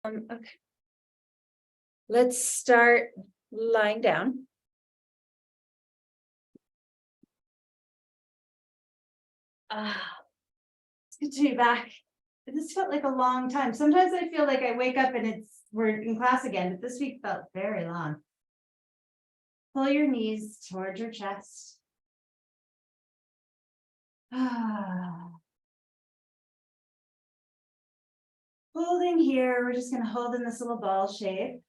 Okay. Let's start lying down. It's good to be back. This felt like a long time. Sometimes I feel like I wake up and we're in class again, but this week felt very long. Pull your knees towards your chest. Holding here, we're just going to hold in this little ball shape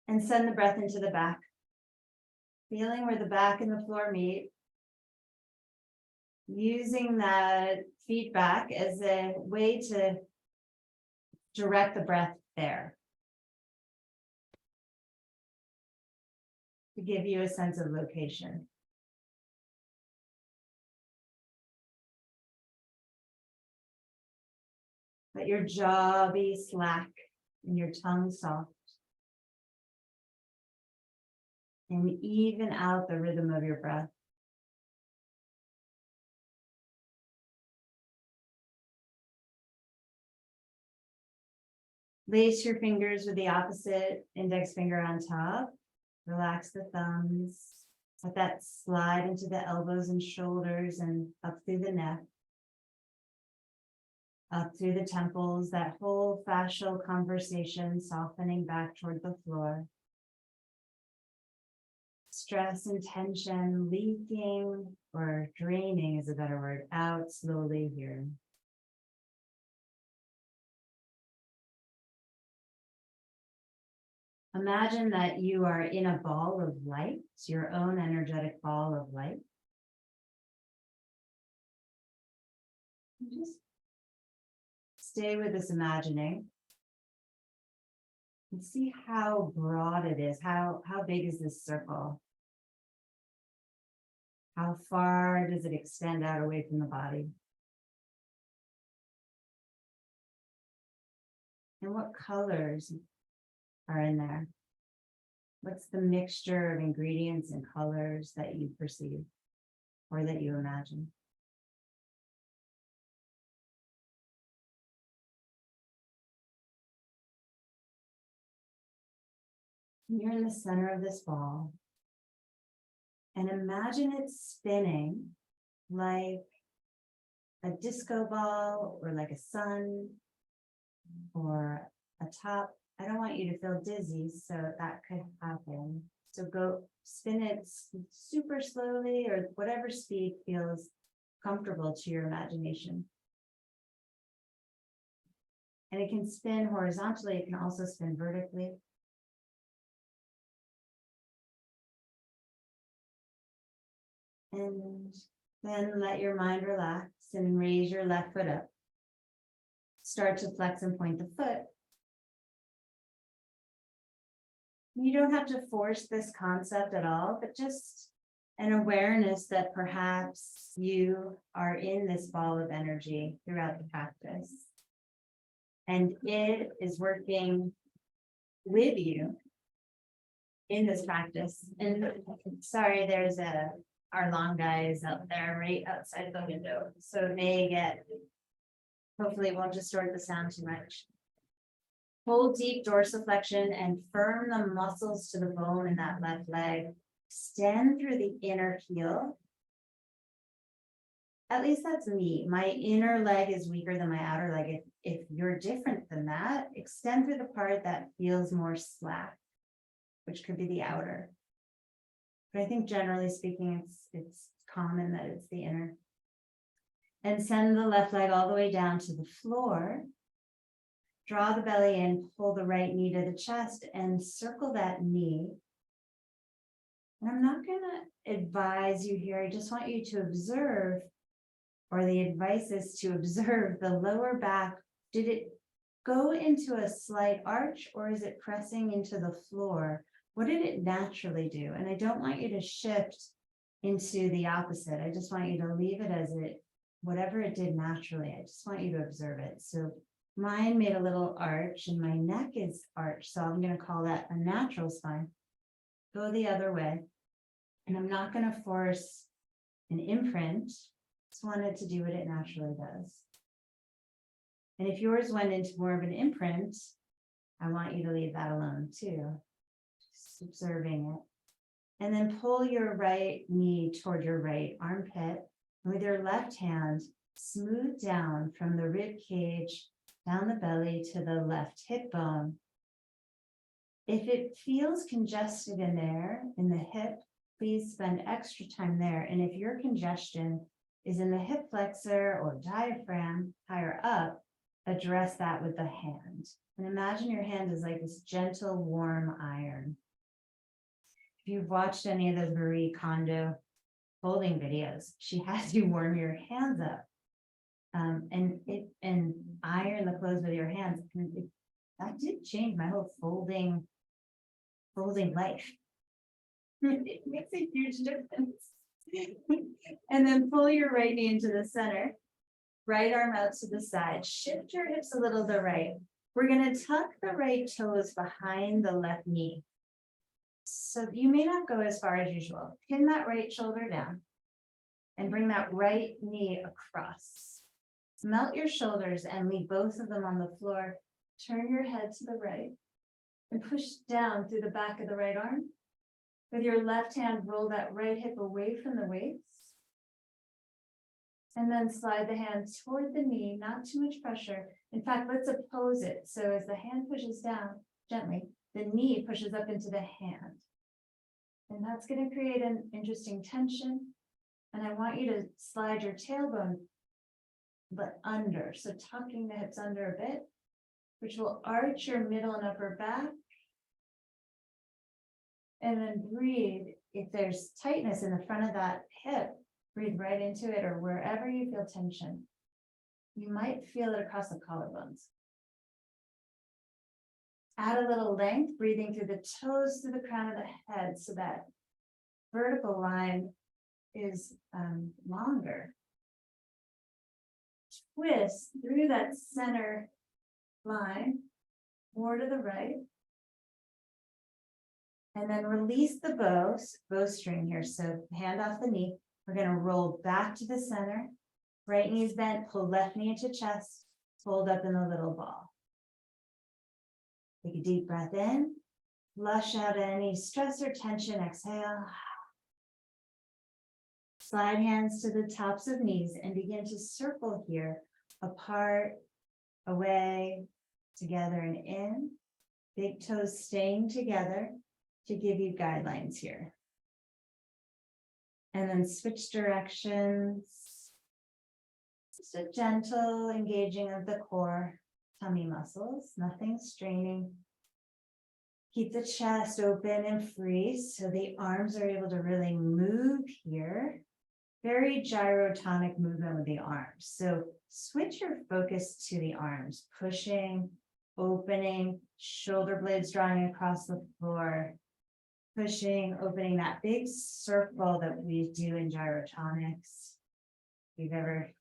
and send the breath into the back. Feeling where the back and the floor meet. Using that feedback as a way to direct the breath there. To give you a sense of location. Let your jaw be slack and your tongue soft. And even out the rhythm of your breath. Lace your fingers with the opposite index finger on top. Relax the thumbs. Let that slide into the elbows and shoulders and up through the neck. Up through the temples, that whole fascial conversation softening back toward the floor. Stress and tension leaking or draining is a better word, out slowly here. Imagine that you are in a ball of light, your own energetic ball of light. Just stay with this imagining and see how broad it is. How big is this circle? How far does it extend out away from the body? And what colors are in there? What's the mixture of ingredients and colors that you perceive or that you imagine? You're in the center of this ball. And imagine it spinning like a disco ball or like a sun or a top. I don't want you to feel dizzy, so that could happen. So go spin it super slowly or whatever speed feels comfortable to your imagination. And it can spin horizontally. It can also spin vertically. And then let your mind relax and raise your left foot up. Start to flex and point the foot. You don't have to force this concept at all, but just an awareness that perhaps you are in this ball of energy throughout the practice. And it is working with you in this practice. And sorry, there's our long guys out there right outside the window. So it may hopefully won't distort the sound too much. Hold deep dorsiflexion and firm the muscles to the bone in that left leg. Extend through the inner heel. At least that's me. My inner leg is weaker than my outer leg. If you're different than that, extend through the part that feels more slack, which could be the outer. But I think generally speaking, it's common that it's the inner. And send the left leg all the way down to the floor. Draw the belly in, pull the right knee to the chest and circle that knee. And I'm not going to advise you here. I just want you to observe, or the advice is to observe the lower back. Did it go into a slight arch or is it pressing into the floor? What did it naturally do? And I don't want you to shift into the opposite. I just want you to leave it as whatever it did naturally. I just want you to observe it. So mine made a little arch and my neck is arched. So I'm going to call that a natural spine. Go the other way. And I'm not going to force an imprint. Just want it to do what it naturally does. And if yours went into more of an imprint, I want you to leave that alone too. Just observing it. And then pull your right knee toward your right armpit. And with your left hand, smooth down from the rib cage, down the belly to the left hip bone. If it feels congested in there, in the hip, please spend extra time there. And if your congestion is in the hip flexor or diaphragm higher up, address that with the hand. And imagine your hand is like this gentle, warm iron. If you've watched any of those Marie Kondo folding videos, she has you warm your hands up. And iron the clothes with your hands. And that did change my whole folding life. It makes a huge difference. And then pull your right knee into the center, right arm out to the side, shift your hips a little to the right. We're going to tuck the right toes behind the left knee. So you may not go as far as usual. Pin that right shoulder down and bring that right knee across. Melt your shoulders and leave both of them on the floor. Turn your head to the right and push down through the back of the right arm. With your left hand, roll that right hip away from the waist. And then slide the hand toward the knee, not too much pressure. In fact, let's oppose it. So as the hand pushes down gently, the knee pushes up into the hand. And that's going to create an interesting tension. And I want you to slide your tailbone, but under. So tucking the hips under a bit, which will arch your middle and upper back. And then breathe. If there's tightness in the front of that hip, breathe right into it or wherever you feel tension. You might feel it across the collarbones. Add a little length, breathing through the toes to the crown of the head so that vertical line is longer. Twist through that center line, more to the right. And then release the bowstring here. So hand off the knee. We're going to roll back to the center. Right knee's bent, pull left knee into chest, hold up in a little ball. Take a deep breath in, flush out any stress or tension, exhale. Slide hands to the tops of knees and begin to circle here, apart, away, together and in. Big toes staying together to give you guidelines here. And then switch directions. Just a gentle engaging of the core tummy muscles, nothing straining. Keep the chest open and free so the arms are able to really move here. Very gyrotonic movement with the arms. So switch your focus to the arms, pushing, opening, shoulder blades drawing across the floor, pushing, opening that big circle that we do in gyrotonics. If you've ever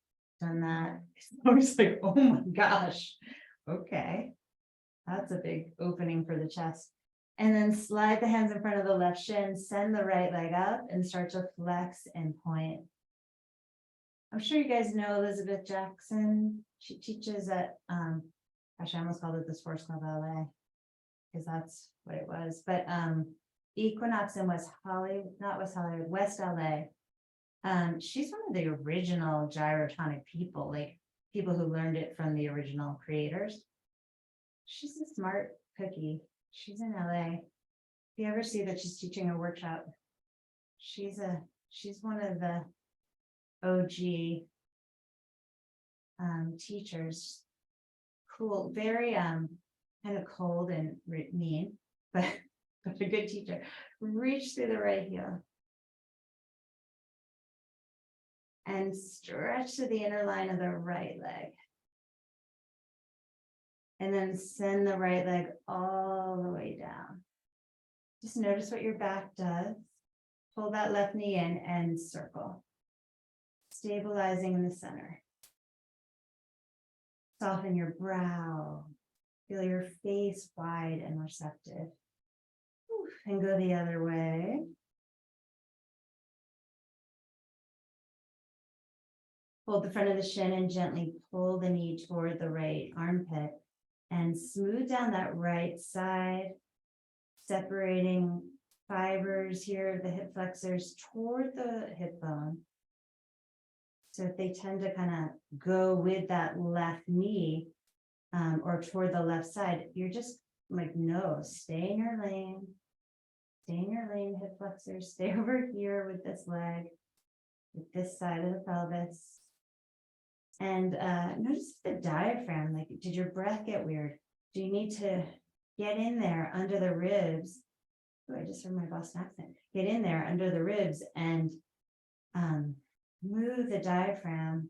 done that, I was like, oh my gosh, okay. That's a big opening for the chest. And then slide the hands in front of the left shin, send the right leg up and start to flex and point. I'm sure you guys know Elizabeth Jackson. She teaches at, gosh, I almost called it the Sports Club LA, because that's what it was. But Equinox in West LA. She's one of the original gyrotonic people, like people who learned it from the original creators. She's a smart cookie. She's in LA. If you ever see that she's teaching a workshop, she's one of the OG teachers. Cool, very kind of cold and mean, but a good teacher. Reach through the right heel. And stretch to the inner line of the right leg. And then send the right leg all the way down. Just notice what your back does. Pull that left knee in and circle. Stabilizing in the center. Soften your brow. Feel your face wide and receptive. And go the other way. hold the front of the shin and gently pull the knee toward the right armpit and smooth down that right side, separating fibers here of the hip flexors toward the hip bone. So if they tend to kind of go with that left knee or toward the left side, you're just like, no, stay in your lane. Stay in your lane, hip flexors. Stay over here with this leg, with this side of the pelvis. And notice the diaphragm, like, did your breath get weird? Do you need to get in there under the ribs? Oh, I just heard my Boston accent. Get in there under the ribs and move the diaphragm.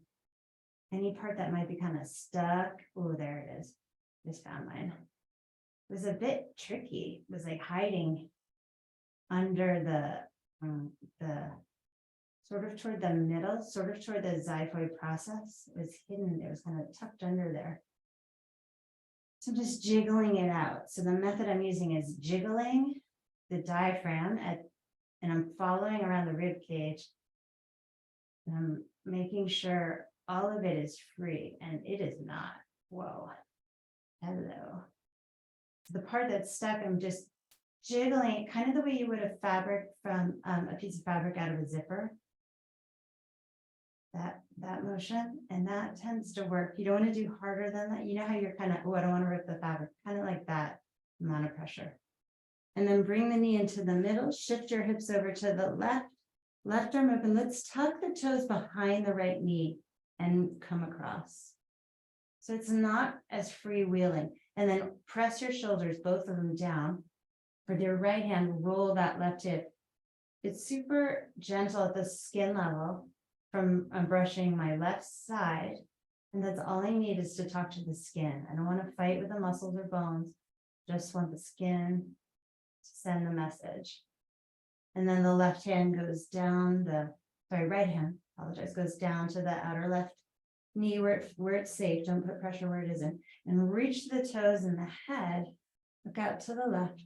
Any part that might be kind of stuck. Oh, there it is. Just found mine. It was a bit tricky. It was like hiding under the sort of toward the middle, sort of toward the xiphoid process. It was hidden. It was kind of tucked under there. So I'm just jiggling it out. So the method I'm using is jiggling the diaphragm and I'm following around the rib cage. And I'm making sure all of it is free, and it is not. Whoa. Hello. So the part that's stuck, I'm just jiggling, kind of the way you would a fabric from a piece of fabric out of a zipper. That motion, and that tends to work. You don't want to do harder than that. You know how you're kind of, oh, I don't want to rip the fabric, kind of like that amount of pressure. And then bring the knee into the middle, shift your hips over to the left arm open. Let's tuck the toes behind the right knee and come across. So it's not as freewheeling. And then press your shoulders, both of them down. For your right hand, roll that left hip. It's super gentle at the skin level from brushing my left side. And that's all I need is to talk to the skin. I don't want to fight with the muscles or bones. Just want the skin to send the message. And then the left hand goes down right hand, goes down to the outer left knee where it's safe. Don't put pressure where it isn't. And reach the toes and the head. Look out to the left.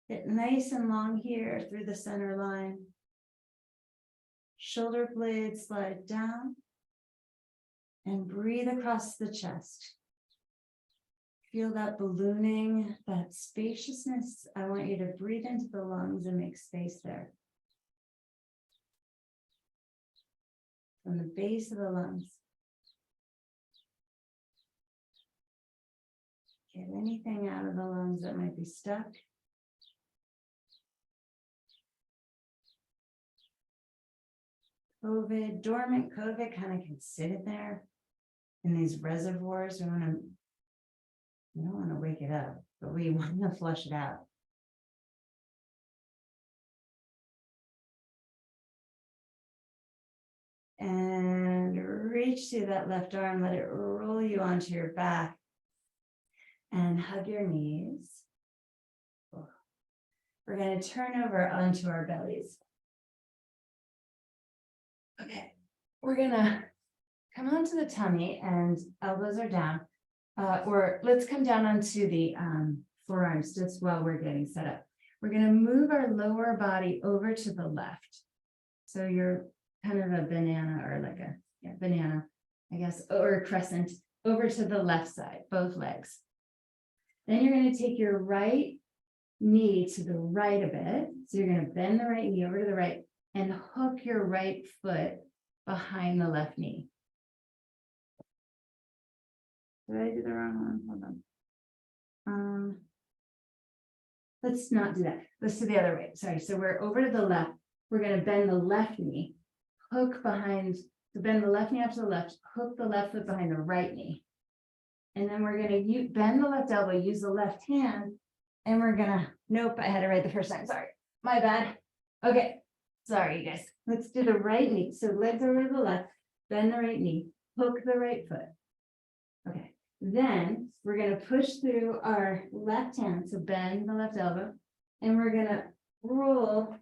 Get nice and long here through the center line. Shoulder blades slide down. And breathe across the chest. Feel that ballooning, that spaciousness. I want you to breathe into the lungs and make space there. From the base of the lungs. Get anything out of the lungs that might be stuck. Dormant COVID kind of can sit in there in these reservoirs. We don't want to wake it up, but we want to flush it out. And reach through that left arm, let it roll you onto your back and hug your knees. We're going to turn over onto our bellies. Okay, we're going to come onto the tummy and elbows are down. Or let's come down onto the forearms just while we're getting set up. We're going to move our lower body over to the left. So you're kind of a banana or like a banana, I guess, or a crescent over to the left side, both legs. Then you're going to take your right knee to the right a bit. So you're going to bend the right knee over to the right and hook your right foot behind the left knee. Did I do the wrong one? Hold on. Let's not do that. Let's do the other way. Sorry. So we're over to the left. We're going to bend the left knee, hook behind, so bend the left knee up to the left, hook the left foot behind the right knee. And then we're going to bend the left elbow, use the left hand, and we're going to, nope, I had it right the first time. Sorry. My bad. Okay. Sorry, you guys. Let's do the right knee. So legs over to the left, bend the right knee, hook the right foot. Okay. Then we're going to push through our left hand, so bend the left elbow, and we're going to roll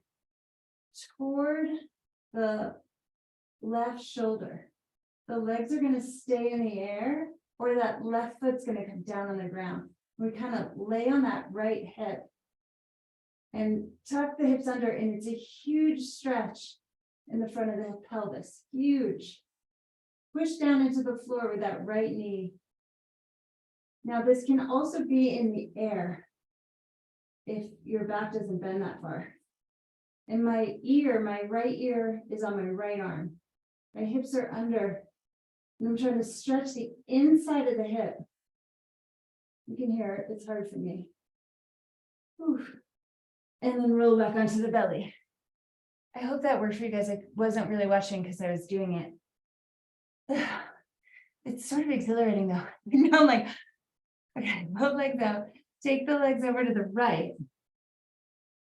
toward the left shoulder. The legs are going to stay in the air, or that left foot's going to come down on the ground. We kind of lay on that right hip and tuck the hips under, and it's a huge stretch in the front of the pelvis. Huge. push down into the floor with that right knee. Now, this can also be in the air if your back doesn't bend that far. And my right ear is on my right arm. My hips are under, and I'm trying to stretch the inside of the hip. You can hear it, it's hard for me. Whew. And then roll back onto the belly. I hope that worked for you guys. I wasn't really watching because I was doing it. It's sort of exhilarating though. Now I'm like, okay, both legs out. Take the legs over to the right.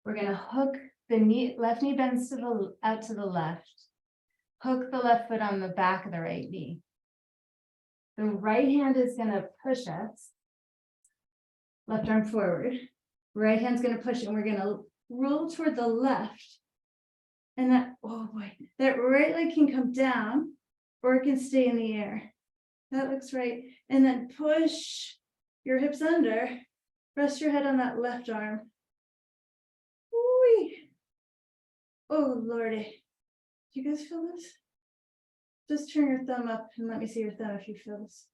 We're gonna hook the knee, left knee bends to the out to the left. Hook the left foot on the back of the right knee. The right hand is gonna push us. Left arm forward. Right hand's gonna push and we're gonna roll toward the left. And that, oh boy, that right leg can come down or it can stay in the air. That looks right. And then push your hips under. Rest your head on that left arm. Ooh. Oh Lordy. Do you guys feel this? Just turn your thumb up and let me see your thumb if you feel this.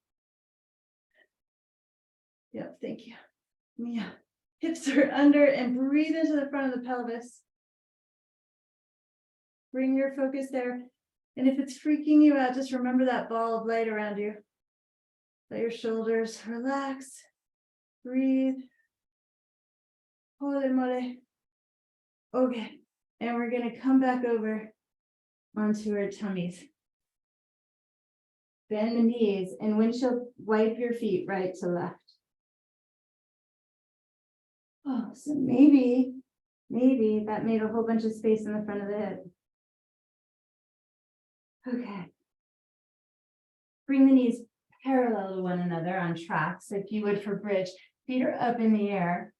Yep, thank you. Yeah. Hips are under and breathe into the front of the pelvis. Bring your focus there. And if it's freaking you out, just remember that ball of light around you. Let your shoulders relax. Breathe. Holy moly. Okay. And we're going to come back over onto our tummies. Bend the knees and windshield wipe your feet right to left. Oh, so maybe that made a whole bunch of space in the front of the hip. Okay. Bring the knees parallel to one another on tracks, if you would for bridge. Feet are up in the air.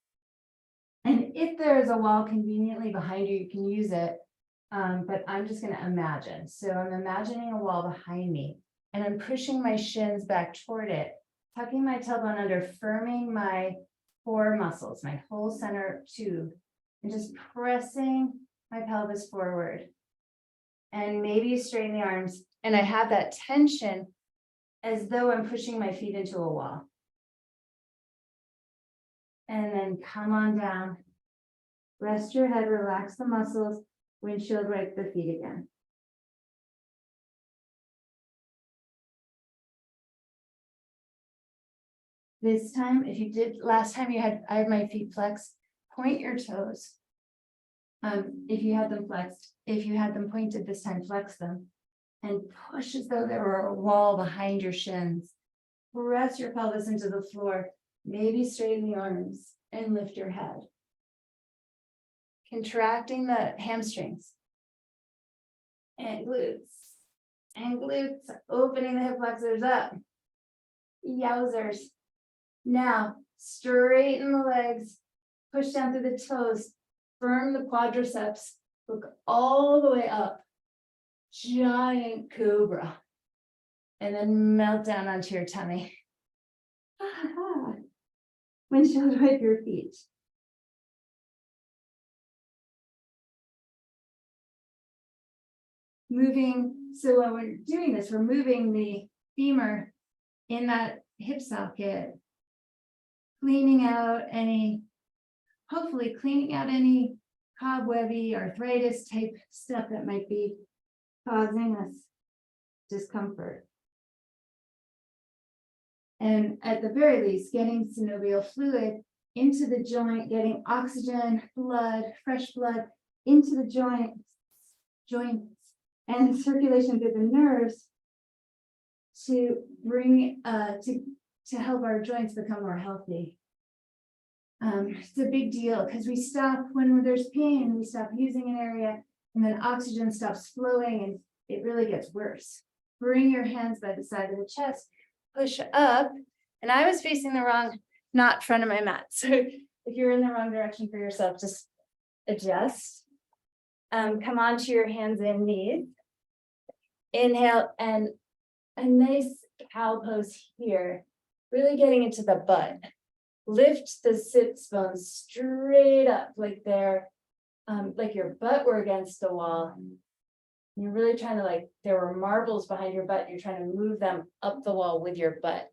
And if there is a wall conveniently behind you, you can use it. But I'm just going to imagine. So I'm imagining a wall behind me and I'm pushing my shins back toward it, tucking my tailbone under, firming my core muscles, my whole center tube, and just pressing my pelvis forward. And maybe straighten the arms. And I have that tension as though I'm pushing my feet into a wall. And then come on down. Rest your head, relax the muscles, windshield wipe the feet again. This time, if you did, last time I had my feet flexed, point your toes. If you had them flexed, if you had them pointed this time, flex them and push as though there were a wall behind your shins. Press your pelvis into the floor, maybe straighten the arms and lift your head. Contracting the hamstrings and glutes, opening the hip flexors up. Yowzers. Now, straighten the legs, push down through the toes, firm the quadriceps, look all the way up, giant cobra, and then melt down onto your tummy. Windshield wipe your feet. Moving, so when we're doing this, we're moving the femur in that hip socket, hopefully cleaning out any cobwebby arthritis type stuff that might be causing us discomfort. And at the very least, getting synovial fluid into the joint, getting oxygen, blood, fresh blood into the joints, and circulation through the nerves to bring to help our joints become more healthy. It's a big deal because we stop when there's pain, we stop using an area, and then oxygen stops flowing and it really gets worse. Bring your hands by the side of the chest, push up, and I was facing the wrong, not front of my mat. So if you're in the wrong direction for yourself, just adjust. Come onto your hands and knees. Inhale and a nice cow pose here, really getting into the butt. Lift the sits bones straight up like they're like your butt were against the wall. You're really trying to like, there were marbles behind your butt, you're trying to move them up the wall with your butt.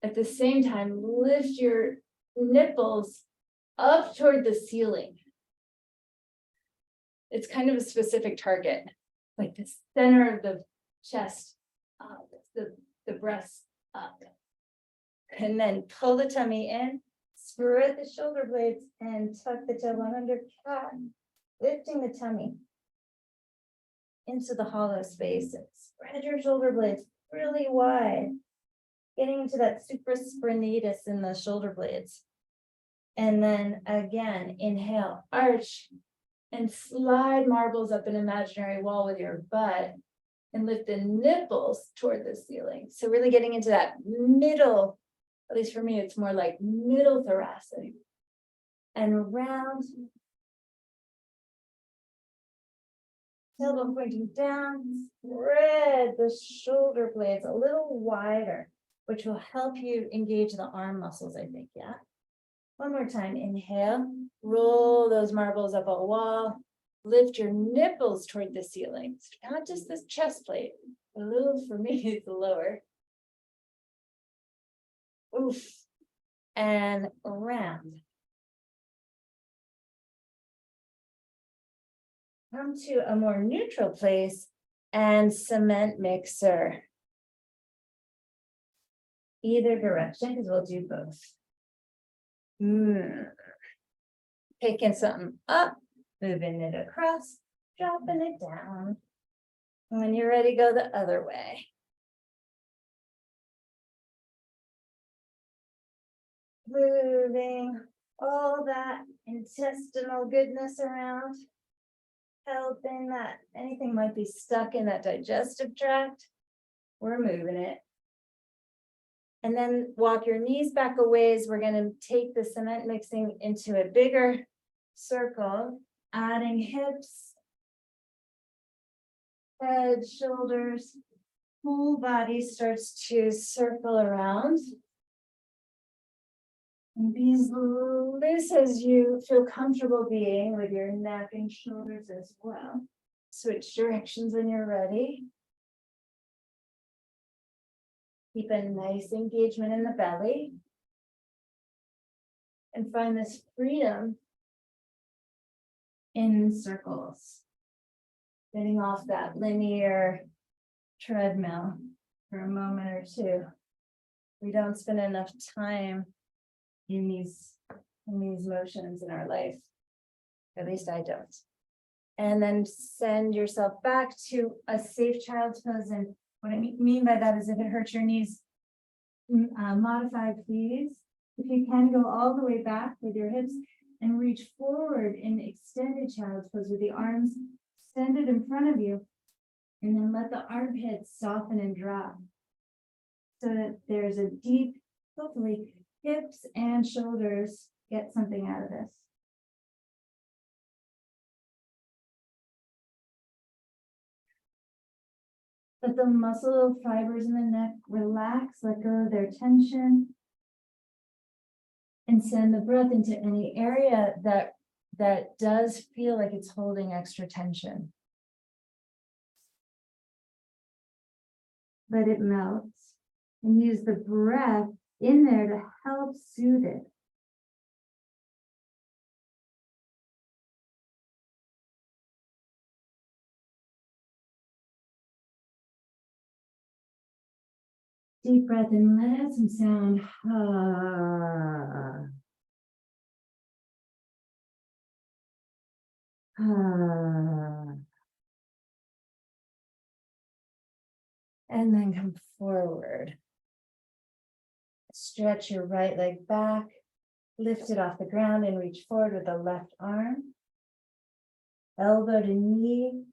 At the same time, lift your nipples up toward the ceiling. It's kind of a specific target, like the center of the chest, up, the breast up. And then pull the tummy in, spread the shoulder blades and tuck the tailbone under cat, lifting the tummy into the hollow space. Spread your shoulder blades really wide, getting into that supraspinatus in the shoulder blades. And then again, inhale, arch, and slide marbles up an imaginary wall with your butt and lift the nipples toward the ceiling. So really getting into that middle, at least for me, it's more like middle thoracic. And round. Tailbone pointing down, spread the shoulder blades a little wider, which will help you engage the arm muscles, I think, yeah? One more time, inhale, roll those marbles up a wall, lift your nipples toward the ceiling, not just this chest plate, a little for me, it's lower. Oof, and round. Come to a more neutral place and cement mixer. Either direction, because we'll do both. Picking something up, moving it across, dropping it down. And when you're ready, go the other way. Moving all that intestinal goodness around, helping that anything might be stuck in that digestive tract. We're moving it. And then walk your knees back a ways. We're going to take the cement mixing into a bigger circle, adding hips, head, shoulders, whole body starts to circle around. And be as loose as you feel comfortable being with your neck and shoulders as well. Switch directions when you're ready. Keep a nice engagement in the belly. And find this freedom in circles. Getting off that linear treadmill for a moment or two. We don't spend enough time in these motions in our life. At least I don't. And then send yourself back to a safe child's pose. And what I mean by that is if it hurts your knees, modify, please. If you can, go all the way back with your hips and reach forward in extended child's pose with the arms extended in front of you. And then let the armpits soften and drop. So that there's a deep, hopefully, hips and shoulders get something out of this. Let the muscle fibers in the neck relax, let go of their tension. And send the breath into any area that does feel like it's holding extra tension. Let it melt and use the breath in there to help soothe it. Deep breath and let out some sound. And then come forward. Stretch your right leg back, lift it off the ground and reach forward with the left arm. Elbow to knee.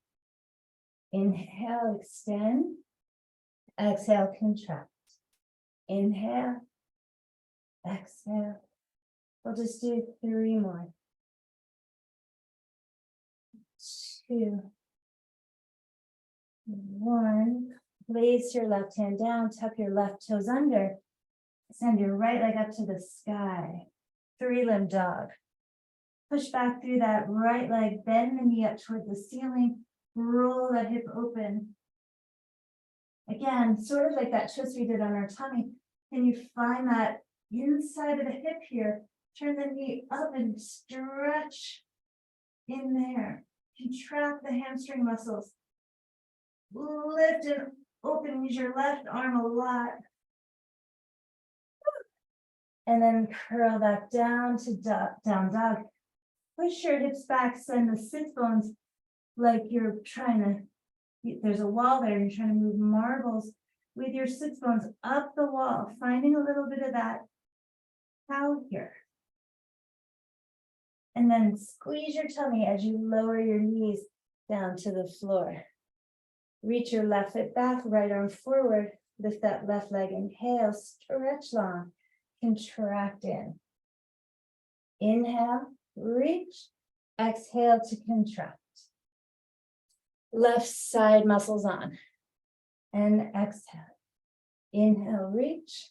Inhale, extend. Exhale, contract. Inhale, exhale. We'll just do 3 more. 2, 1. Place your left hand down, tuck your left toes under. Send your right leg up to the sky. 3-limb dog. Push back through that right leg, bend the knee up toward the ceiling. roll that hip open. Again, sort of like that twist we did on our tummy. Can you find that inside of the hip here? Turn the knee up and stretch in there. Contract the hamstring muscles. Lift and open, use your left arm a lot. And then curl back down to down dog. Push your hips back, send the sit bones like you're trying to, there's a wall there, you're trying to move marbles with your sits bones up the wall, finding a little bit of that cow here. And then squeeze your tummy as you lower your knees down to the floor. Reach your left foot back, right arm forward, lift that left leg, inhale, stretch long, contract in. Inhale, reach, exhale to contract. Left side muscles on, and exhale. Inhale, reach,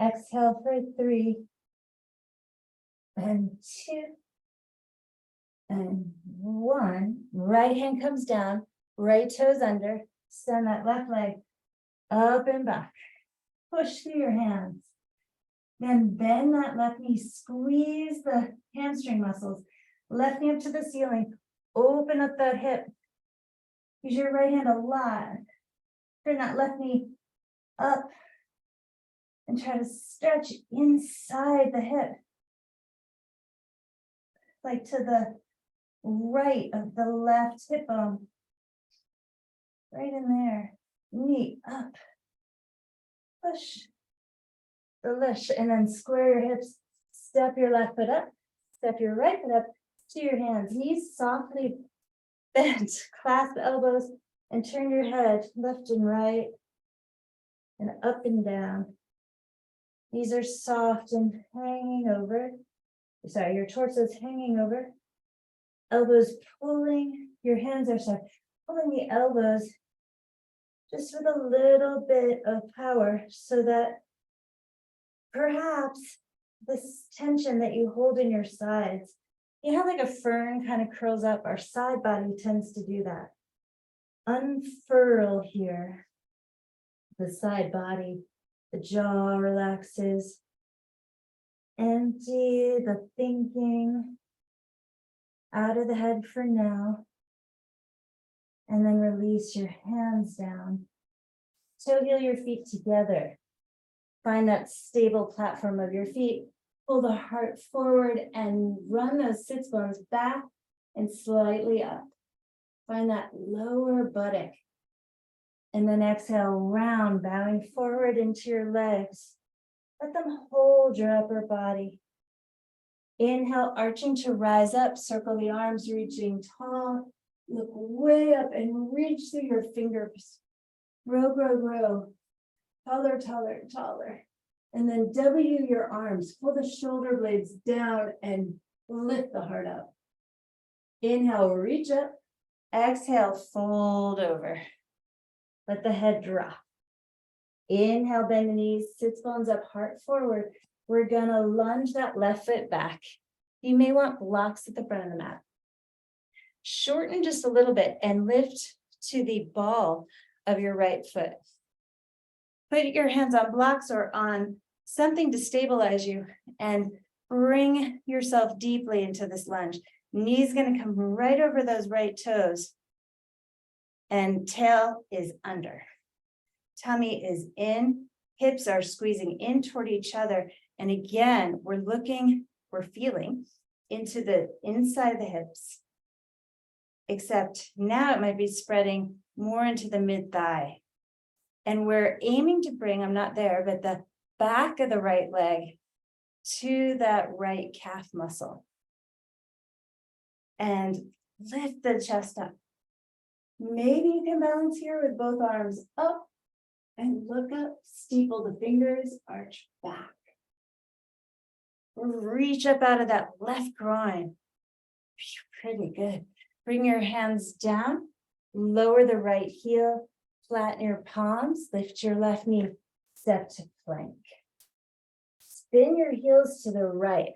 exhale for 3, and 2, and 1. Right hand comes down, right toes under, send that left leg up and back. Push through your hands. Then bend that left knee, squeeze the hamstring muscles, left knee up to the ceiling, open up that hip. Use your right hand a lot. Turn that left knee up and try to stretch inside the hip. Like to the right of the left hip bone. Right in there. Knee up. Push. Delish. And then square your hips. Step your left foot up. Step your right foot up to your hands. Knees softly bent. Clasp elbows and turn your head left and right. And up and down. These are soft and hanging over. Sorry, your torso is hanging over. Elbows pulling. Your hands are pulling the elbows just with a little bit of power so that perhaps this tension that you hold in your sides, you know, like a fern kind of curls up. Our side body tends to do that. Unfurl here. The side body, the jaw relaxes. Empty the thinking out of the head for now. And then release your hands down. Toe heel your feet together. Find that stable platform of your feet. Pull the heart forward and run those sits bones back and slightly up. Find that lower buttock. And then exhale, round, bowing forward into your legs. Let them hold your upper body. Inhale, arching to rise up. Circle the arms, reaching tall. Look way up and reach through your fingers. Grow, grow, grow. Taller, taller, taller. And then W your arms. Pull the shoulder blades down and lift the heart up. Inhale, reach up. Exhale, fold over. Let the head drop. Inhale, bend the knees, sits bones up, heart forward. We're gonna lunge that left foot back. You may want blocks at the front of the mat. Shorten just a little bit and lift to the ball of your right foot. Put your hands on blocks or on something to stabilize you and bring yourself deeply into this lunge. Knee's gonna come right over those right toes and tail is under. Tummy is in, hips are squeezing in toward each other. And again, we're feeling into the inside of the hips. Except now it might be spreading more into the mid-thigh. And we're aiming to bring, I'm not there, but the back of the right leg to that right calf muscle. And lift the chest up. Maybe you can balance here with both arms up and look up, steeple the fingers, arch back. Reach up out of that left groin. Pretty good. Bring your hands down, lower the right heel, flatten your palms, lift your left knee, step to plank. Spin your heels to the right.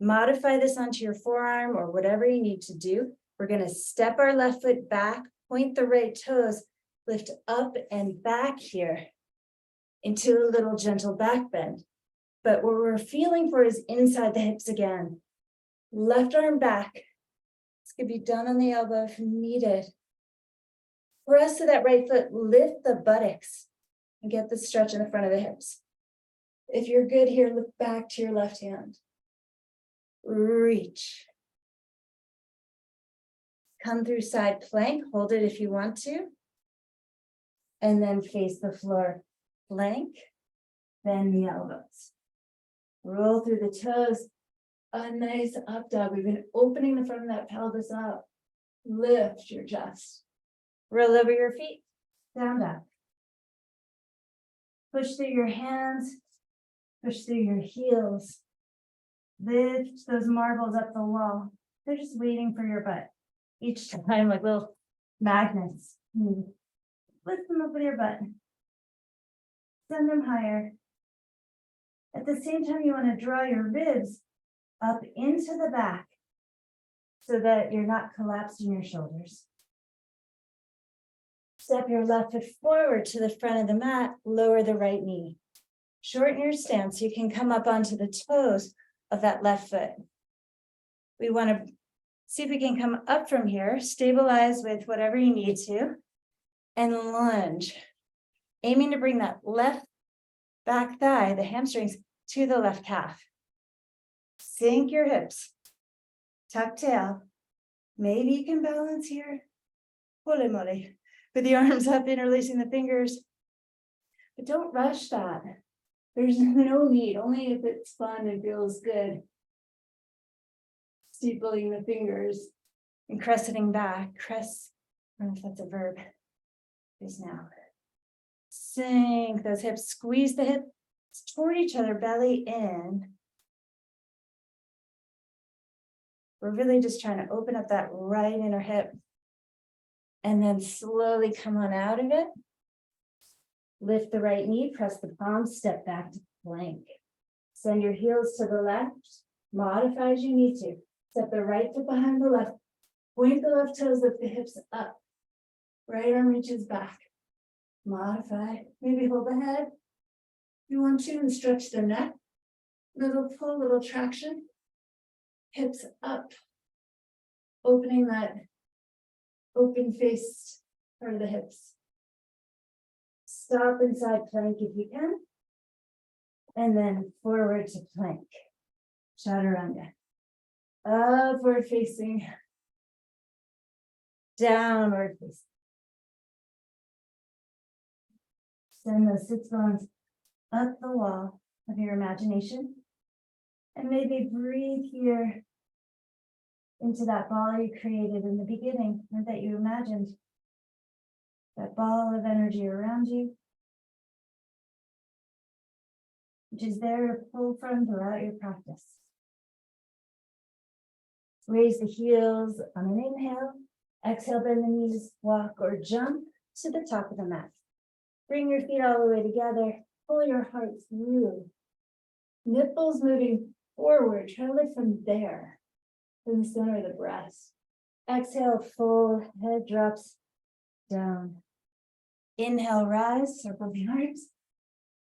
Modify this onto your forearm or whatever you need to do. We're gonna step our left foot back, point the right toes, lift up and back here into a little gentle back bend. But what we're feeling for is inside the hips again. Left arm back. This could be done on the elbow if needed. Press to that right foot, lift the buttocks and get the stretch in the front of the hips. If you're good here, look back to your left hand. Reach. Come through side plank, hold it if you want to. And then face the floor. Plank, bend the elbows. Roll through the toes. A nice up dog. We've been opening the front of that pelvis up. Lift your chest. Roll over your feet, down dog. Push through your hands, push through your heels. Lift those marbles up the wall. They're just waiting for your butt. Each time, like little magnets. Lift them up with your butt. Send them higher. At the same time, you want to draw your ribs up into the back so that you're not collapsed in your shoulders. Step your left foot forward to the front of the mat, lower the right knee. Shorten your stance so you can come up onto the toes of that left foot. We want to see if we can come up from here, stabilize with whatever you need to, and lunge. Aiming to bring that left back thigh, the hamstrings, to the left calf. Sink your hips, tuck tail. Maybe you can balance here. Holy moly. With the arms up, interlacing the fingers. But don't rush that. There's no need, only if it's fun and feels good. Steepling the fingers and crescenting back. Crest, I don't know if that's a verb. Is now. Sink those hips, squeeze the hips toward each other, belly in. We're really just trying to open up that right inner hip. And then slowly come on out of it. Lift the right knee, press the palms, step back to plank. Send your heels to the left, modify as you need to. Step the right foot behind the left. Point the left toes, lift the hips up. Right arm reaches back. Modify, maybe hold the head. You want to and stretch the neck. Little pull, little traction. Hips up. Opening that open face part of the hips. Stop inside plank if you can. And then forward to plank. Chaturanga. Upward facing. Downward facing. Send those sits bones up the wall of your imagination. And maybe breathe here into that ball you created in the beginning, or that you imagined. That ball of energy around you, which is there to pull from throughout your practice. Raise the heels on an inhale. Exhale, bend the knees, walk or jump to the top of the mat. Bring your feet all the way together. Pull your heart through. Nipples moving forward. Try to lift from there, from the center of the breast. Exhale, fold, head drops down. Inhale, rise, circle the arms.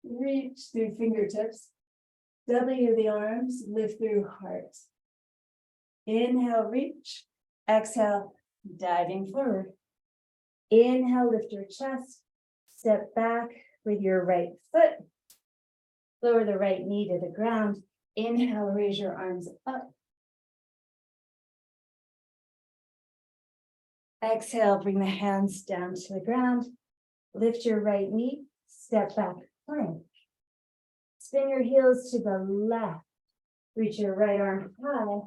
Reach through fingertips. W the arms, lift through heart. Inhale, reach. Exhale, diving forward. Inhale, lift your chest. Step back with your right foot. Lower the right knee to the ground. Inhale, raise your arms up. Exhale, bring the hands down to the ground. Lift your right knee, step back, plank. Spin your heels to the left. Reach your right arm high.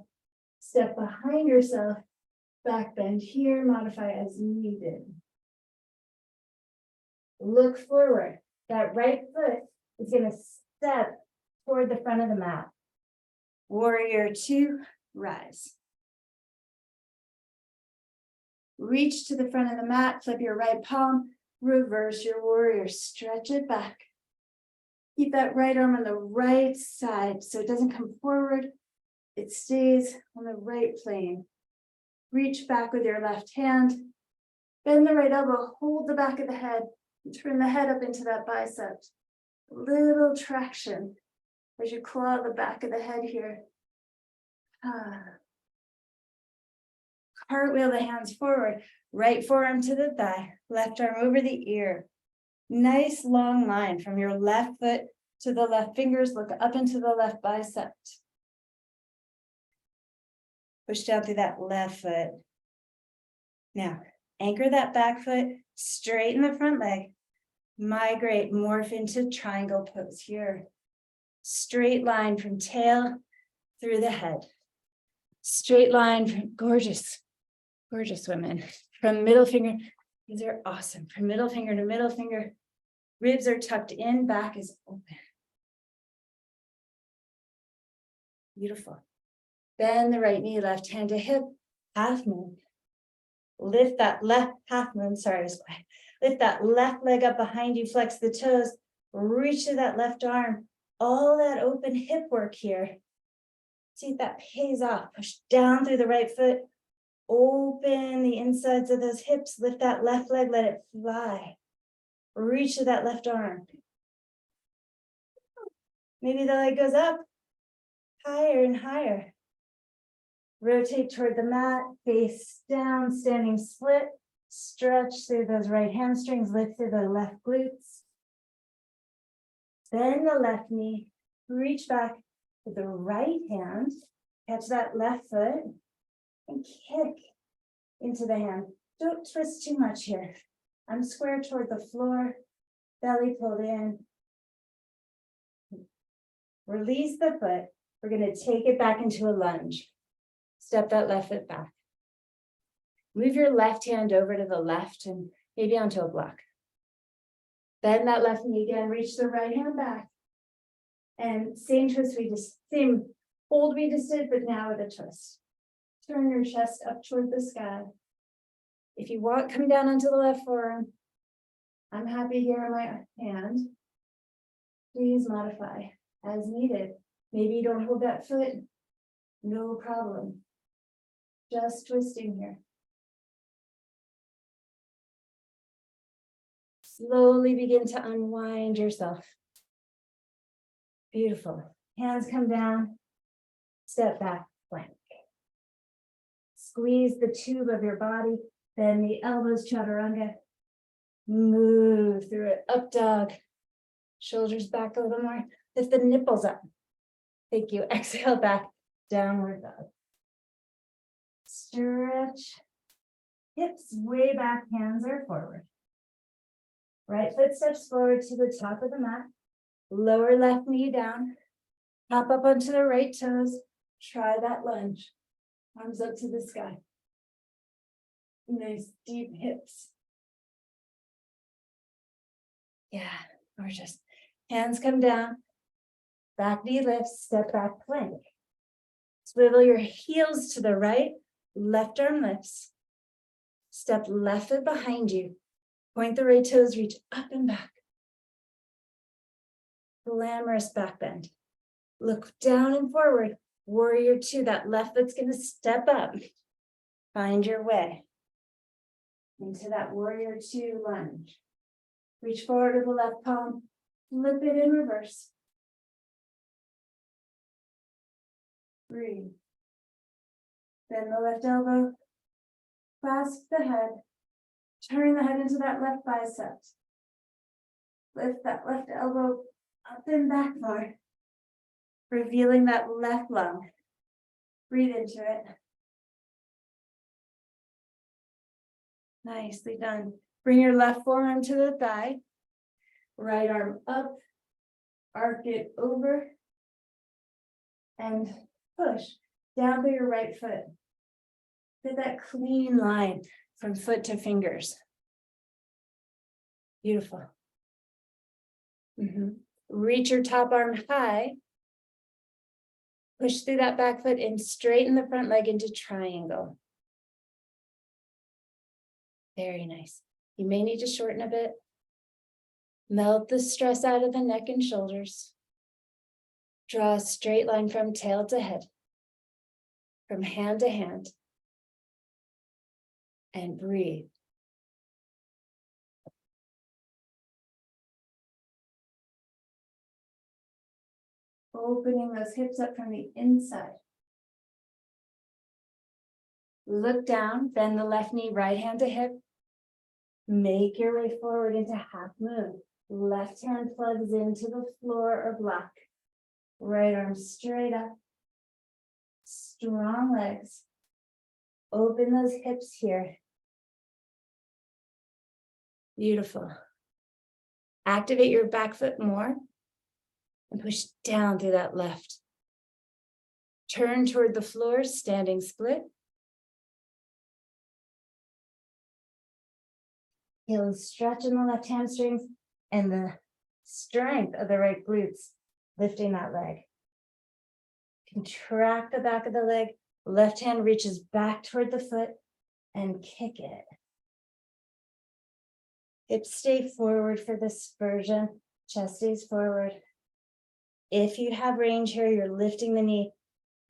Step behind yourself, back bend here, modify as needed. Look forward. That right foot is going to step toward the front of the mat. Warrior two, rise. Reach to the front of the mat, flip your right palm, reverse your warrior, stretch it back. Keep that right arm on the right side so it doesn't come forward. It stays on the right plane. Reach back with your left hand. Bend the right elbow, hold the back of the head, and turn the head up into that bicep. Little traction as you claw the back of the head here. Cartwheel the hands forward, right forearm to the thigh, left arm over the ear. Nice long line from your left foot to the left fingers, look up into the left bicep. Push down through that left foot. Now, anchor that back foot, straighten the front leg, migrate, morph into triangle pose here. Straight line from tail through the head. Straight line from gorgeous, gorgeous women. From middle finger, these are awesome. From middle finger to middle finger, ribs are tucked in, back is open. Beautiful. Bend the right knee, left hand to hip, half moon. Lift that left half moon, sorry, lift that left leg up behind you, flex the toes, reach to that left arm, all that open hip work here. See if that pays off. Push down through the right foot, open the insides of those hips, lift that left leg, let it fly. Reach to that left arm. Maybe the leg goes up, higher and higher. Rotate toward the mat, face down, standing split. Stretch through those right hamstrings, lift through the left glutes. Bend the left knee, reach back with the right hand, catch that left foot, and kick into the hand. Don't twist too much here. I'm square toward the floor, belly pulled in. Release the foot. We're going to take it back into a lunge. Step that left foot back. Move your left hand over to the left and maybe onto a block. Bend that left knee again, reach the right hand back. And same twist same hold we just did, but now with a twist. Turn your chest up toward the sky. If you want, come down onto the left forearm. I'm happy here on my hand. Please modify as needed. Maybe you don't hold that foot. No problem. Just twisting here. Slowly begin to unwind yourself. Beautiful. Hands come down. Step back, plank. Squeeze the tube of your body. Bend the elbows, chaturanga. Move through it. Up dog. Shoulders back a little more. Lift the nipples up. Thank you. Exhale back. Downward dog. Stretch. Hips way back, hands are forward. Right foot steps forward to the top of the mat. Lower left knee down. Hop up onto the right toes. Try that lunge. Arms up to the sky. Nice deep hips. Yeah, gorgeous. Hands come down. Back knee lifts, step back plank. Swivel your heels to the right, left arm lifts. Step left foot behind you. Point the right toes, reach up and back. Glamorous back bend. Look down and forward. Warrior two, that left foot's gonna step up. Find your way into that warrior two lunge. Reach forward with the left palm, flip it in reverse. Breathe. Bend the left elbow, clasp the head, turn the head into that left bicep. Lift that left elbow up and back more, revealing that left lung. Breathe into it. Nicely done. Bring your left forearm to the thigh, right arm up, arc it over, and push down through your right foot. Get that clean line from foot to fingers. Beautiful. Reach your top arm high. Push through that back foot and straighten the front leg into triangle. Very nice. You may need to shorten a bit. Melt the stress out of the neck and shoulders. Draw a straight line from tail to head, from hand to hand. and breathe. Opening those hips up from the inside. Look down, bend the left knee, right hand to hip. Make your way forward into half moon. Left hand plugs into the floor or block. Right arm straight up. Strong legs. Open those hips here. Beautiful. Activate your back foot more and push down through that left. Turn toward the floor, standing split. Feel the stretch in the left hamstrings and the strength of the right glutes, lifting that leg. Contract the back of the leg. Left hand reaches back toward the foot and kick it. Hips stay forward for this version. Chest stays forward. If you have range here, you're lifting the knee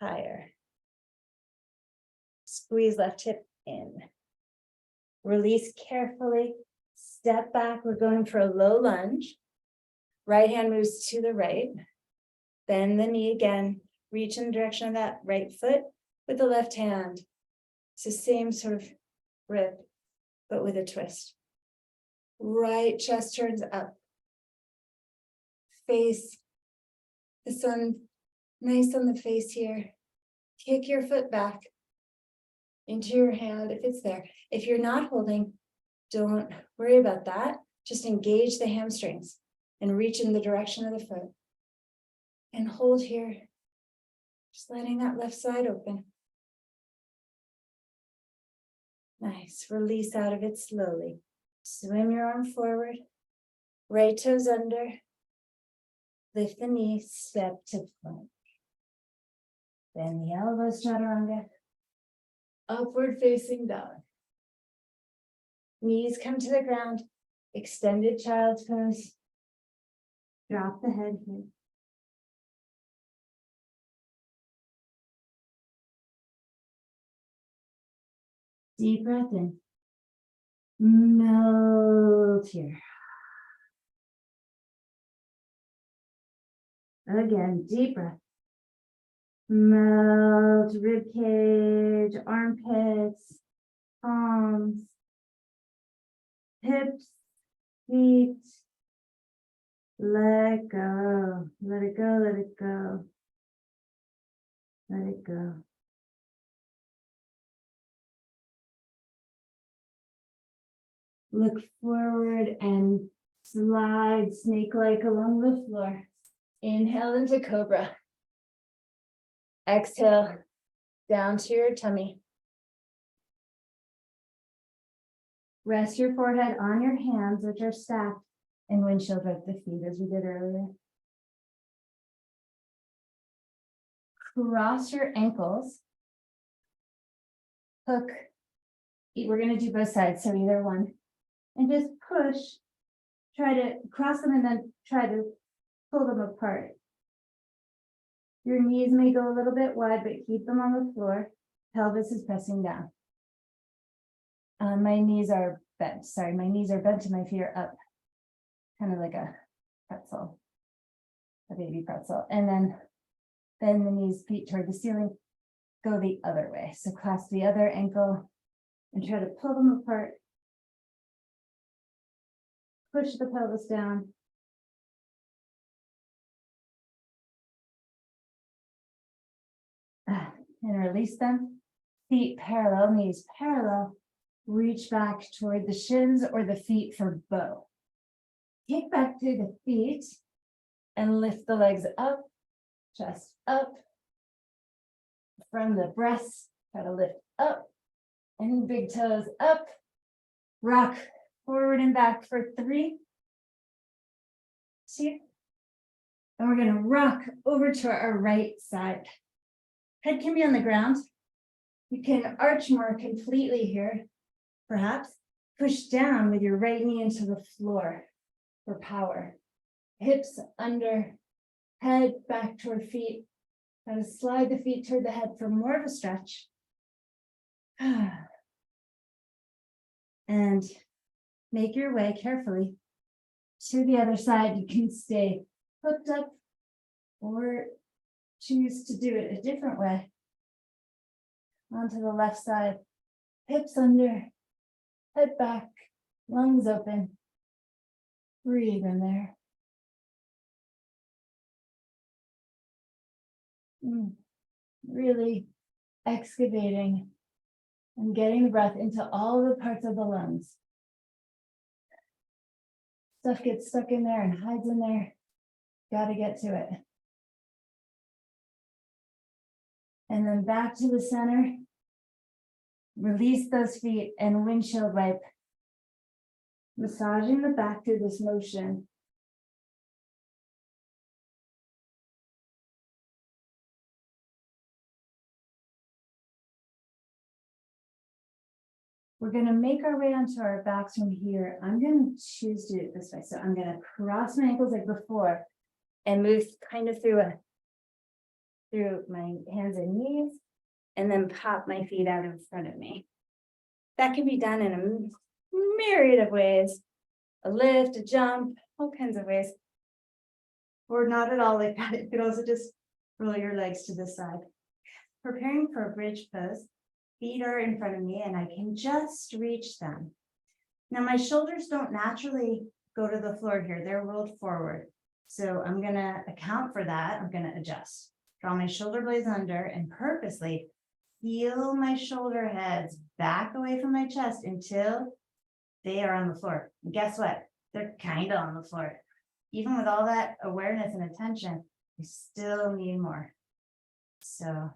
higher. Squeeze left hip in. Release carefully. Step back. We're going for a low lunge. Right hand moves to the right. Bend the knee again. Reach in the direction of that right foot with the left hand. It's the same sort of grip, but with a twist. Right chest turns up. Face the sun, nice on the face here. Kick your foot back into your hand if it's there. If you're not holding, don't worry about that. Just engage the hamstrings and reach in the direction of the foot. And hold here. Just letting that left side open. Nice. Release out of it slowly. Swim your arm forward. Right toes under. Lift the knee, step to plank. Bend the elbows, chaturanga. Upward facing dog. Knees come to the ground. Extended child's pose. Drop the head here. Deep breath in. Melt here. Again, deep breath. Melt rib cage, armpits, palms, hips, feet. Let go. Let it go. Let it go. Let it go. Look forward and slide snake-like along the floor. Inhale into cobra. Exhale down to your tummy. Rest your forehead on your hands, which are stacked, and windshield wipe the feet as we did earlier. Cross your ankles. Hook. We're going to do both sides, so either one. And just push, try to cross them and then try to pull them apart. Your knees may go a little bit wide, but keep them on the floor. Pelvis is pressing down. My knees are bent. Sorry, my knees are bent and my feet are up. Kind of like a pretzel, a baby pretzel. And then bend the knees, feet toward the ceiling. Go the other way. So clasp the other ankle and try to pull them apart. Push the pelvis down. And release them. Feet parallel, knees parallel. Reach back toward the shins or the feet for bow. Kick back through the feet and lift the legs up, chest up. From the breasts, try to lift up and big toes up. Rock forward and back for 3, 2, and we're going to rock over to our right side. Head can be on the ground. You can arch more completely here, perhaps. Push down with your right knee into the floor for power. Hips under, head back toward feet. Try to slide the feet toward the head for more of a stretch. And make your way carefully to the other side. You can stay hooked up or choose to do it a different way. Onto the left side, hips under, head back, lungs open. Breathe in there. Really excavating and getting the breath into all the parts of the lungs. Stuff gets stuck in there and hides in there. Got to get to it. And then back to the center. Release those feet and windshield wipe. Massaging the back through this motion. We're going to make our way onto our backs from here. I'm going to choose to do it this way. So I'm going to cross my ankles like before and move kind of through my hands and knees, and then pop my feet out in front of me. That can be done in a myriad of ways. A lift, a jump, all kinds of ways. Or not at all like that. You could also just roll your legs to the side. Preparing for a bridge pose. Feet are in front of me and I can just reach them. Now my shoulders don't naturally go to the floor here. They're rolled forward. So I'm going to account for that. I'm going to adjust. Draw my shoulder blades under and purposely feel my shoulder heads back away from my chest until they are on the floor. And guess what? They're kind of on the floor. Even with all that awareness and attention, you still need more. So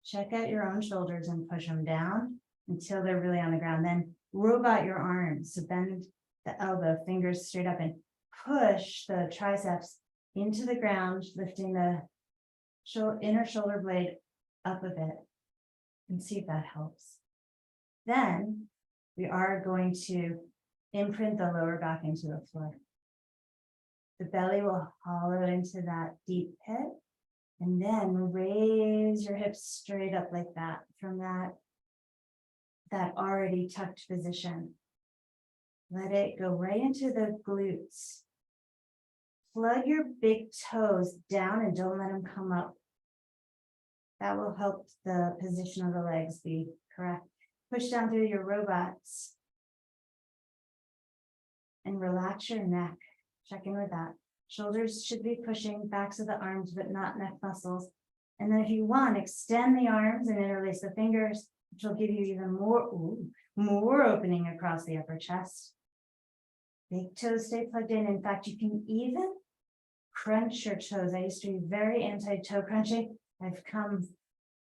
check out your own shoulders and push them down until they're really on the ground. Then robot your arms. So bend the elbow, fingers straight up, and push the triceps into the ground, lifting the inner shoulder blade up a bit, and see if that helps. Then we are going to imprint the lower back into the floor. The belly will hollow into that deep pit, and then raise your hips straight up like that from that already tucked position. Let it go right into the glutes. Plug your big toes down and don't let them come up. That will help the position of the legs be correct. Push down through your robots. And relax your neck. Check in with that. Shoulders should be pushing backs of the arms, but not neck muscles. And then if you want, extend the arms and interlace the fingers, which will give you even more opening across the upper chest. Big toes stay plugged in. In fact, you can even crunch your toes. I used to be very anti-toe crunching. I've done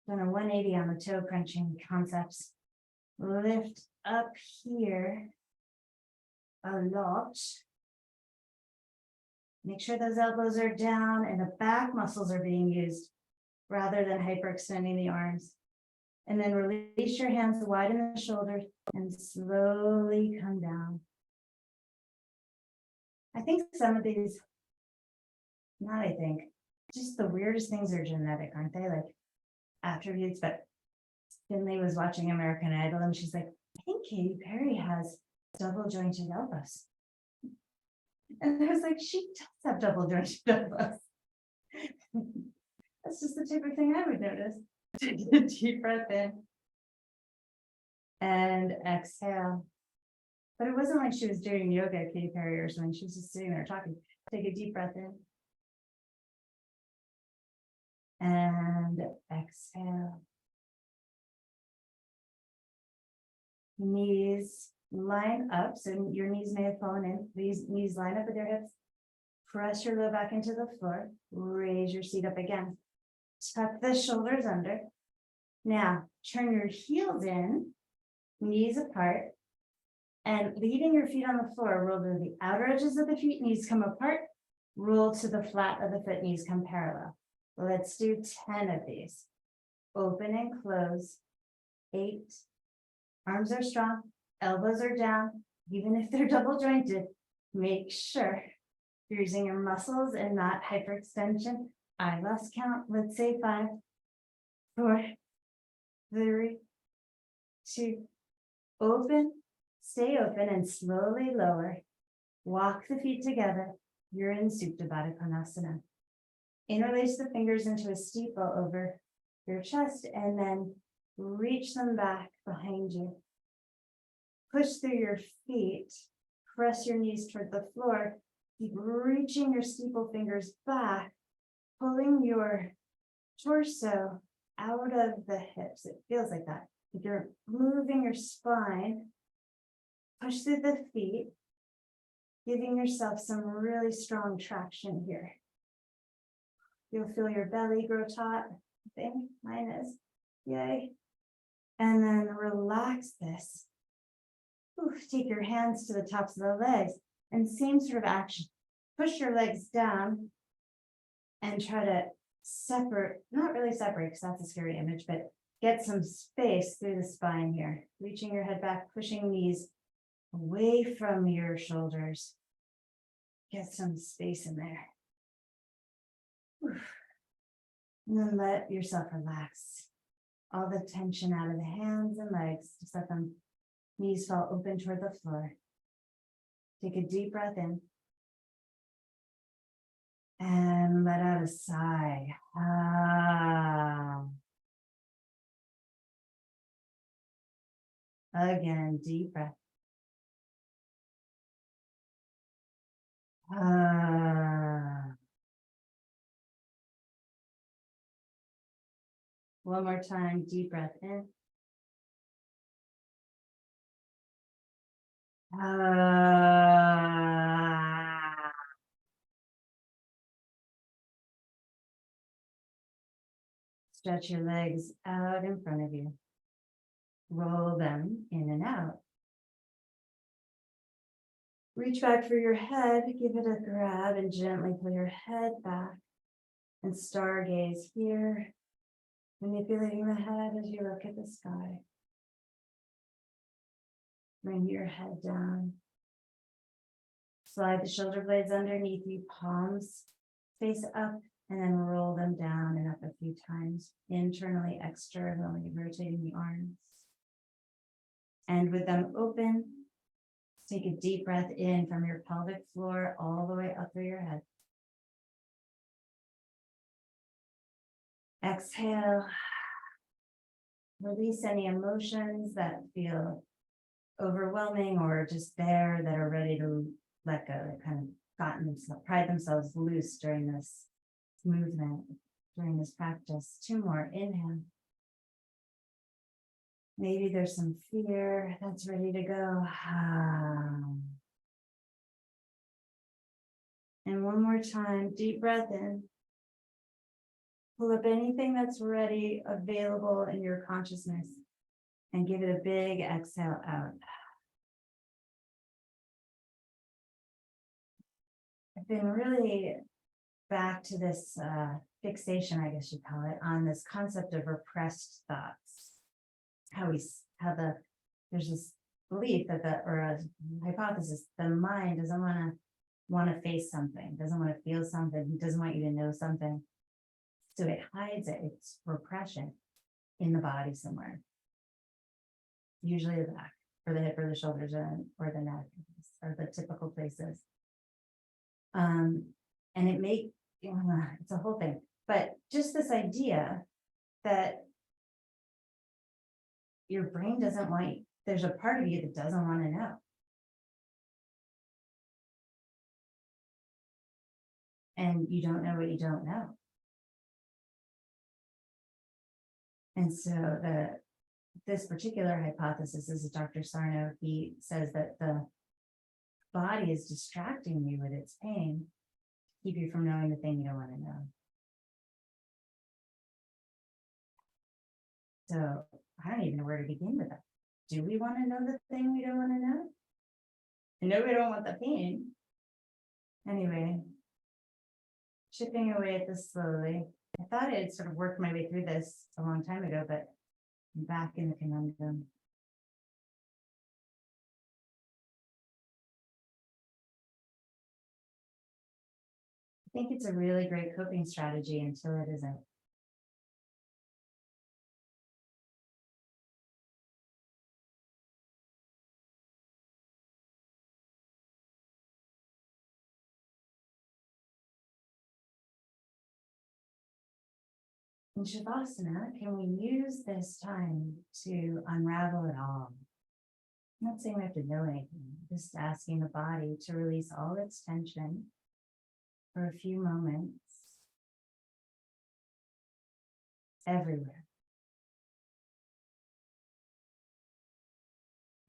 a 180 on the toe crunching concepts. Lift up here a lot. Make sure those elbows are down and the back muscles are being used rather than hyperextending the arms. And then release your hands, widen the shoulders, and slowly come down. I think some of these, just the weirdest things are genetic, aren't they? Like attributes, but Finley was watching American Idol and she's like, I think Katy Perry has double jointed elbows. And I was like, she does have double jointed elbows. That's just the type of thing I would notice. Take a deep breath in and exhale. But it wasn't like she was doing yoga at Katy Perry or something. She was just sitting there talking. Take a deep breath in and exhale. Knees line up. So your knees may have fallen in. These knees line up with your hips. Press your low back into the floor. Raise your seat up again. Tuck the shoulders under. Now, turn your heels in, knees apart, and leaving your feet on the floor, roll to the outer edges of the feet, knees come apart, roll to the flat of the foot, knees come parallel. Let's do 10 of these. Open and close. 8. Arms are strong, elbows are down, even if they're double jointed. Make sure you're using your muscles and not hyperextension. I lost count. Let's say 5, 4, 3, 2, open, Stay open and slowly lower. Walk the feet together. You're in Supta Baddha Konasana. Interlace the fingers into a steeple over your chest and then reach them back behind you. Push through your feet. Press your knees toward the floor. Keep reaching your steeple fingers back, pulling your torso out of the hips. It feels like that. If you're moving your spine, push through the feet, giving yourself some really strong traction here. You'll feel your belly grow taut. I think mine is. Yay. And then relax this. Oof, take your hands to the tops of the legs and same sort of action. Push your legs down and try to separate, not really separate because that's a scary image, but get some space through the spine here. Reaching your head back, pushing knees away from your shoulders. Get some space in there. Oof. And then let yourself relax. All the tension out of the hands and legs. Just let them, knees fall open toward the floor. Take a deep breath in. And let out a sigh. Ah. Again, deep breath. Ah. One more time, deep breath in. Ah. Stretch your legs out in front of you. Roll them in and out. Reach back for your head, give it a grab and gently pull your head back and stargaze here, manipulating the head as you look at the sky. Bring your head down. Slide the shoulder blades underneath you, palms face up, and then roll them down and up a few times, internally, externally, rotating the arms. And with them open, take a deep breath in from your pelvic floor all the way up through your head. Exhale. Release any emotions that feel overwhelming or just there that are ready to let go, that kind of pried themselves loose during this movement, during this practice. Two more. Inhale. Maybe there's some fear that's ready to go. And one more time, deep breath in. Pull up anything that's ready, available in your consciousness, and give it a big exhale out. I've been really back to this fixation, I guess you'd call it, on this concept of repressed thoughts. There's this belief that or a hypothesis, the mind doesn't want to face something, doesn't want to feel something, doesn't want you to know something. So it hides it. It's repression in the body somewhere. Usually the back, or the hip, or the shoulders, or the neck, or the typical places. And it's a whole thing. But just this idea that your brain doesn't want, there's a part of you that doesn't want to know. And you don't know what you don't know. And so this particular hypothesis is Dr. Sarno. He says that the body is distracting you with its pain to keep you from knowing the thing you don't want to know. So I don't even know where to begin with that. Do we want to know the thing we don't want to know? I know we don't want the pain. Anyway, chipping away at this slowly. I thought I had sort of worked my way through this a long time ago, but I'm back in the conundrum. I think it's a really great coping strategy until it isn't. In Shavasana, can we use this time to unravel it all? I'm not saying we have to know anything, just asking the body to release all its tension for a few moments everywhere.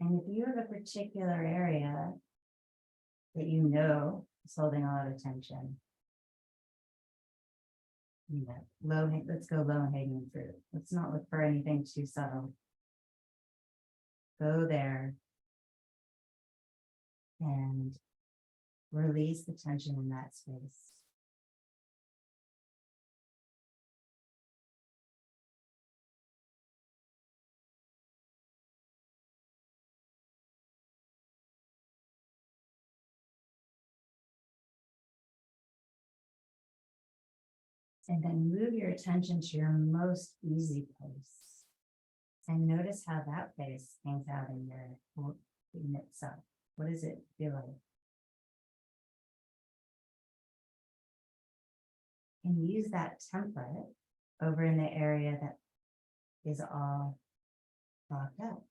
And if you have a particular area that you know is holding a lot of tension, let's go low hanging fruit. Let's not look for anything too subtle. Go there and release the tension in that space. And then move your attention to your most easy place. And notice how that place hangs out in itself. What does it feel like? And use that template over in the area that is all locked up.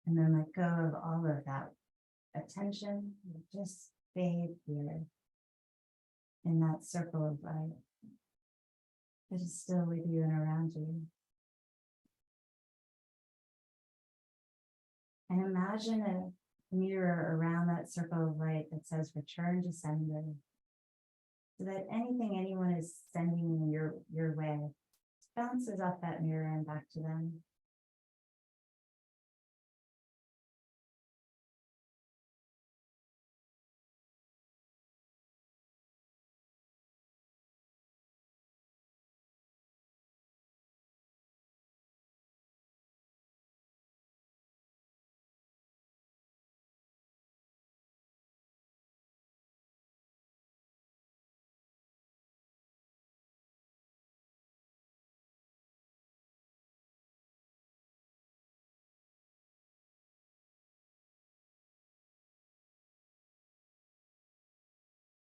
And then let go of all of that attention. Just stay here in that circle of light that is still with you and around you. And imagine a mirror around that circle of light that says return to sender. So that anything anyone is sending your way bounces off that mirror and back to them.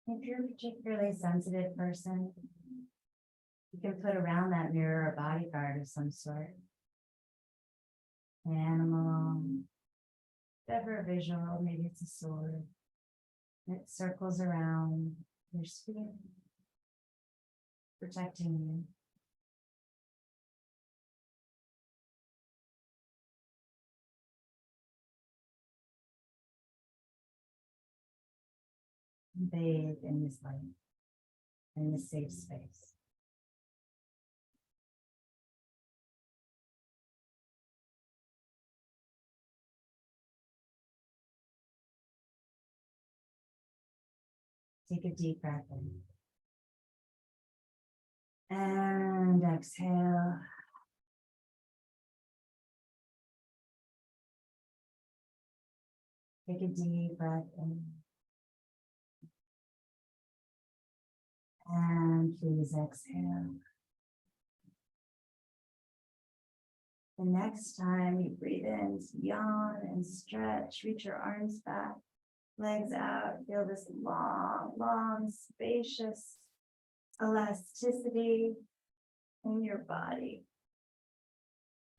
If you're a particularly sensitive person, you can put around that mirror a bodyguard of some sort. An animal, whatever visual, maybe it's a sword. It circles around your sphere, protecting you. Bathe in this light, in this safe space. Take a deep breath in. And exhale. Take a deep breath in. And please exhale. The next time you breathe in, yawn and stretch, reach your arms back, legs out, feel this long, spacious elasticity in your body,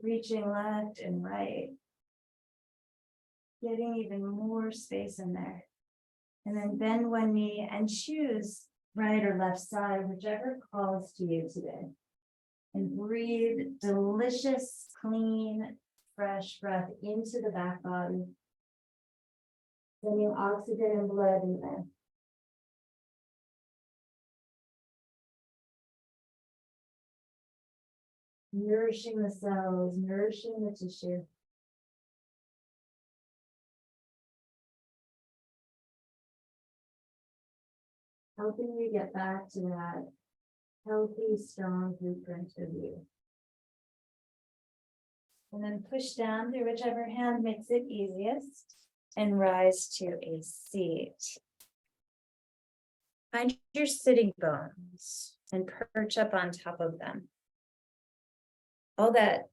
reaching left and right, getting even more space in there. And then bend one knee and choose right or left side, whichever calls to you today. And breathe delicious, clean, fresh breath into the back body. Sending oxygen and blood in there. Nourishing the cells, nourishing the tissue. Helping you get back to that healthy, strong blueprint of you. And then push down through whichever hand makes it easiest. and rise to a seat. Find your sitting bones and perch up on top of them. All that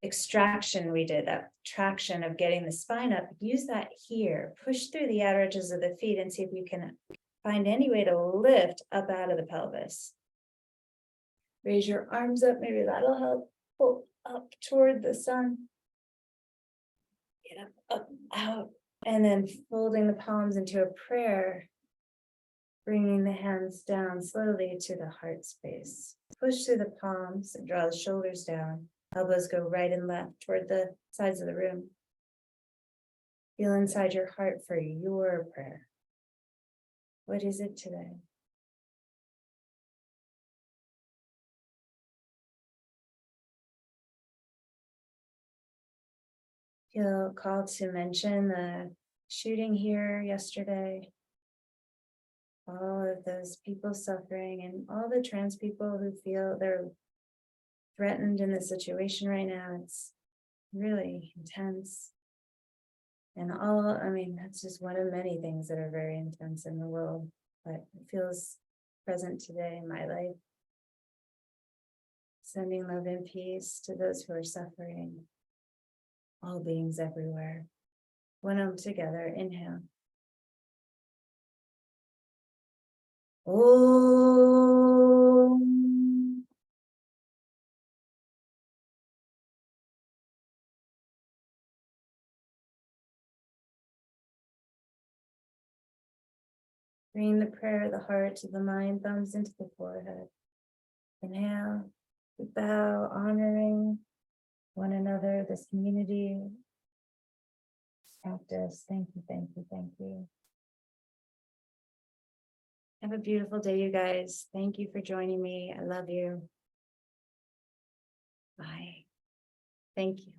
extraction we did, that traction of getting the spine up, use that here. Push through the outer edges of the feet and see if you can find any way to lift up out of the pelvis. Raise your arms up, maybe that'll help. Pull up toward the sun. Get up, out, and then folding the palms into a prayer. Bringing the hands down slowly to the heart space. Push through the palms and draw the shoulders down. Elbows go right and left toward the sides of the room. Feel inside your heart for your prayer. What is it today? Feel called to mention the shooting here yesterday. All of those people suffering and all the trans people who feel they're threatened in the situation right now. It's really intense. And that's just one of many things that are very intense in the world, but it feels present today in my life. Sending love and peace to those who are suffering, all beings everywhere. One of them together, inhale. Om. Bring the prayer of the heart to the mind, thumbs into the forehead. Inhale, we bow, honoring one another, this community, practice. Thank you, thank you, thank you. Have a beautiful day, you guys. Thank you for joining me. I love you. Bye. Thank you.